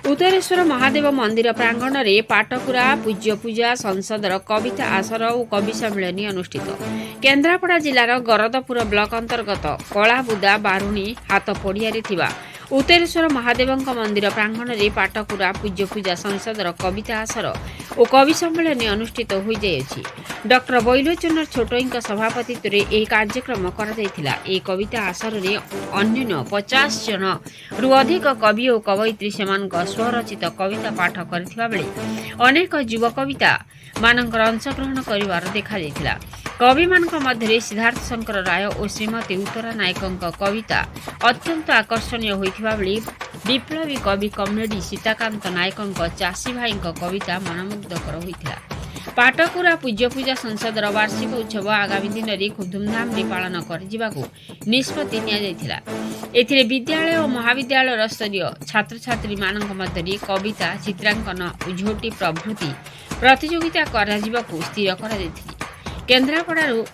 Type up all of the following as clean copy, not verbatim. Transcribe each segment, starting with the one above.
उत्तरेश्वर महादेव मंदिर प्रांगण में पाटकुरा पूज्य पूजा संसदर कविता आसर और कवि सम्मेलन अनुष्ठित। केन्द्रापड़ा जिलार गरदपुर ब्लॉक अंतर्गत कलाबुदा बारुणी हाथ पड़िया उत्तरेश्वर महादेव मंदिर प्रांगण में पाटकुरा पूज्य पूजा संसदर कविता आसर और कवि सम्मेलन अनुष्ठित हो जाइए। डॉक्टर बैलोचन छोटोई सभापतित्व में यह कार्यक्रम करा कविता आसर में अन्य 50 जन रु अधिक कवि और कवयित्री से स्वरचित कविता पाठ करथिबा बेले अनेक युव कविता मानकर अंशग्रहण करिवार देखा जायतिला। कवि मानक मध्य सिद्धार्थ शंकर राय और श्रीमती उत्तरा नायक कविता अत्यंत आकर्षणीय होइथिबा बेले विप्लवी कवि कॉमेडी सीताकांत नायक चाषी भाई कविता मनमुग्धकर होइथिला। पाटकुरा पूज्य पूजा संसदर वार्षिक उत्सव आगामी दिन में खूब धूमधाम से पालन कर निष्पत्ति निया विद्यालय और महाविद्यालय स्तरीय छात्र छात्री मानक मध्य कविता चित्रांकन झोटी प्रभृति प्रतियोगिता स्थिर कर केन्द्रापड़ारू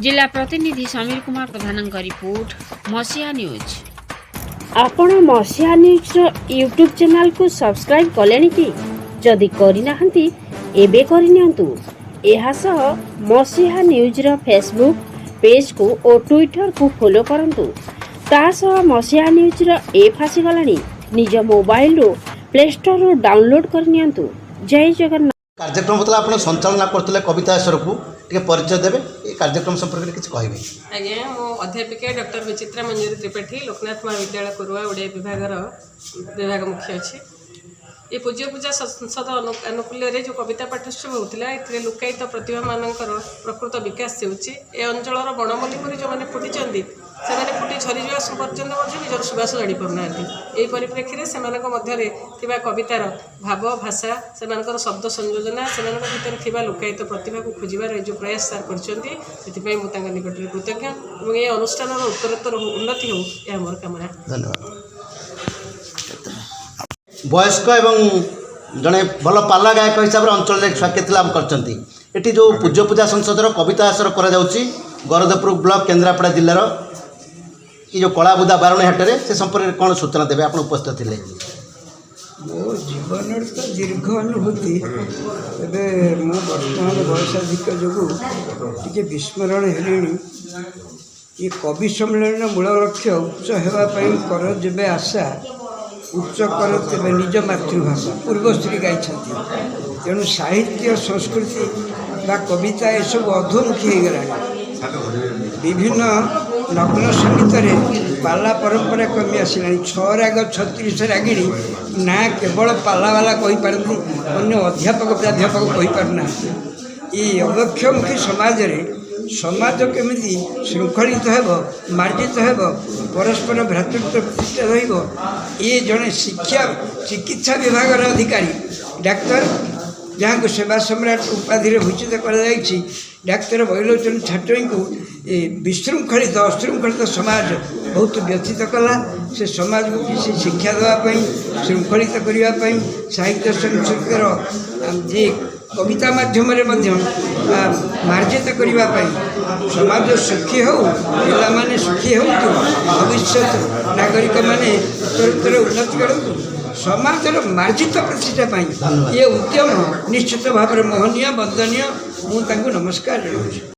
जिला प्रतिनिधि समीर कुमार प्रधान रिपोर्ट मसीहा न्यूज। आपण मसीहा न्यूज यूट्यूब चैनल को सब्सक्राइब कलेनि कि जदि करिनाहंती एबे करिनियंतु। एहा सह मसीहा न्यूज रो फेसबुक पेज को और ट्विटर को फॉलो करंतु। ता सह मसीहा न्यूज रो ऐप आसी गलानी निज मोबाइल रो प्ले स्टोर रो डाउनलोड करनियंतु। जय जगन्नाथ। कार्यक्रम मतलब आप संचालन करते कविता आसर को परिचय देवे कार्यक्रम संपर्क में किसी कहे। आज्ञा मो अध्यापिका डॉक्टर विचित्रा मंजरी त्रिपाठी लोकनाथ महाविद्यालय कुरुआ ओडिया विभाग मुख्य अच्छी। ये पूज्य पूजा संसद अनुकूल जो कविता पाठोत्सव होता है लोकायत प्रतिभा मानकर प्रकृत विकास होची। ए अंचल बणमल्ली जो मैंने फुटी से फुटी झरी जा पर्यटन निजर सुबास जाणी पाना यही परिप्रेक्षी में से कवितार भाव भाषा से शब्द संयोजना से भर लोकायत प्रतिभा को खोजार जो प्रयास सार कर निकट में कृतज्ञ और ये अनुष्ठान उत्तरोत्तर उन्नति हो यह मोर कामना। धन्यवाद। वयस्क एवं जड़े भल पाला गायक हिसाब से अंचल ख्याति लाभ कर जो पूज्य पूजा संसदर कविता आसर कर गरदपुर ब्लॉक केन्द्रापड़ा जिलार ये जो कलाबुदा बारुणी हाट में से संपर्क कौन सूचना देवे आप उपस्थित थे। मो जीवन तो दीर्घ अनुभूति एवं मो बर्तमान बयसाधिक जो विस्मरण है। ये कवि सम्मेलन मूल लक्ष्य उच्च होगापी कर जब आशा उच्च कर तेज निज मातृभाषा पूर्वश्री गाई तेणु साहित्य संस्कृति बा कविता ये सब अधोमुखी हो गला। विभिन्न नग्न संगीत पाला परंपरा कमी आसला। 6 राग 36 रागिणी ना केवल पालावाला कहीपारती अन्य अध्यापक प्राध्यापक कहीपारना। ये अदक्षमुखी समाज रे समाज केमिति श्रृंखलित हो मार्जित हो परस्पर भ्रातृत्व प्रतिष्ठा रही। ये जड़े शिक्षा चिकित्सा विभाग अधिकारी डाक्तर जहाँ को सेवा सम्राट उपाधि भूषित कर डाक्तर बैलोचन छाटोई को विशृंखलित अशृंखलित समाज बहुत व्यथित कला। से समाज को किसी शिक्षा देवाई श्रृंखलित करने साहित्य संस्कृतिर जे कविता माध्यम मार्जित करने समाज सुखी हो पिला माने सुखी हो भविष्य नागरिक माने उत्तरोत्तर उन्नति करूँ समाजर मार्जित प्रतिष्ठा ये उद्यम निश्चित भाव में मोहनीय वंदनीय। मुझे नमस्कार।